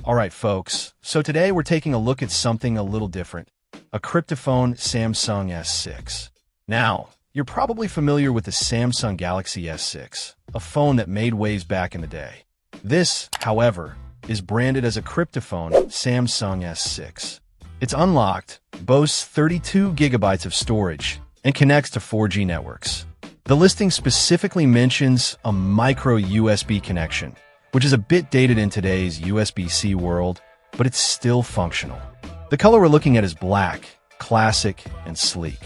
Alright folks, so today we're taking a look at something a little different. A Kryptophone Samsung S6. Now, you're probably familiar with the Samsung Galaxy S6, a phone that made waves back in the day. This, however, is branded as a Kryptophone Samsung S6. It's unlocked, boasts 32 gigabytes of storage, and connects to 4G networks. The listing specifically mentions a micro USB connection, which is a bit dated in today's USB-C world, but it's still functional. The color we're looking at is black, classic, and sleek.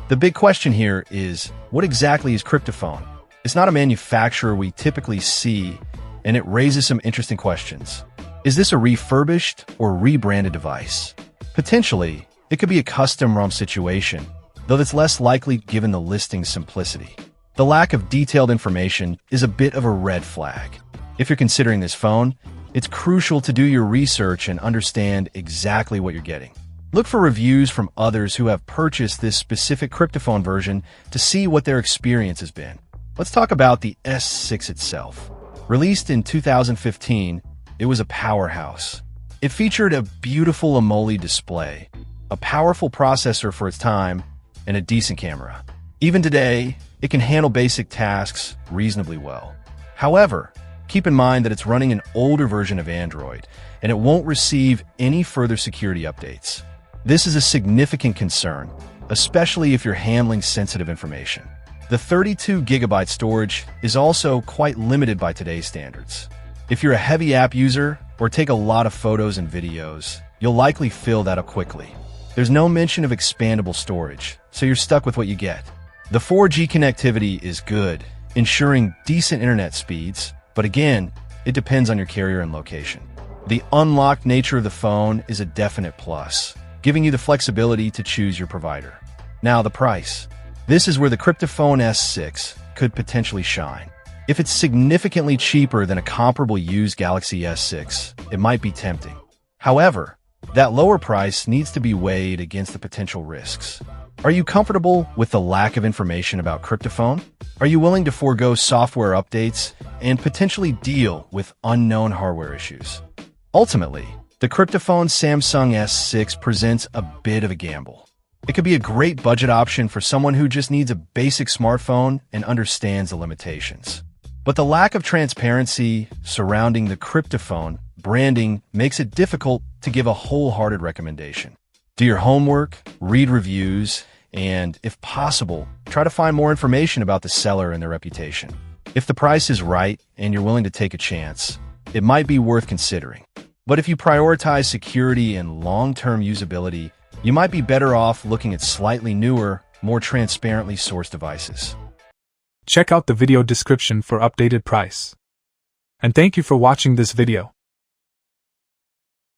The big question here is, what exactly is Kryptophone? It's not a manufacturer we typically see, and it raises some interesting questions. Is this a refurbished or rebranded device? Potentially, it could be a custom ROM situation, though that's less likely given the listing's simplicity. The lack of detailed information is a bit of a red flag. If you're considering this phone, it's crucial to do your research and understand exactly what you're getting. Look for reviews from others who have purchased this specific Kryptophone version to see what their experience has been. Let's talk about the S6 itself. Released in 2015, it was a powerhouse. It featured a beautiful AMOLED display, a powerful processor for its time, and a decent camera. Even today, it can handle basic tasks reasonably well. However, keep in mind that it's running an older version of Android, and it won't receive any further security updates. This is a significant concern, especially if you're handling sensitive information. The 32 gigabyte storage is also quite limited by today's standards. If you're a heavy app user or take a lot of photos and videos, you'll likely fill that up quickly. There's no mention of expandable storage, so you're stuck with what you get. The 4G connectivity is good, ensuring decent internet speeds, but again, it depends on your carrier and location. The unlocked nature of the phone is a definite plus, giving you the flexibility to choose your provider. Now, the price. This is where the Kryptophone S6 could potentially shine. If it's significantly cheaper than a comparable used Galaxy S6, it might be tempting. However, that lower price needs to be weighed against the potential risks. Are you comfortable with the lack of information about Kryptophone? Are you willing to forego software updates and potentially deal with unknown hardware issues? Ultimately, the Kryptophone Samsung S6 presents a bit of a gamble. It could be a great budget option for someone who just needs a basic smartphone and understands the limitations. But the lack of transparency surrounding the Kryptophone branding makes it difficult to give a wholehearted recommendation. Do your homework, read reviews, and, if possible, try to find more information about the seller and their reputation. If the price is right and you're willing to take a chance, it might be worth considering. But if you prioritize security and long-term usability, you might be better off looking at slightly newer, more transparently sourced devices. Check out the video description for updated price. And thank you for watching this video.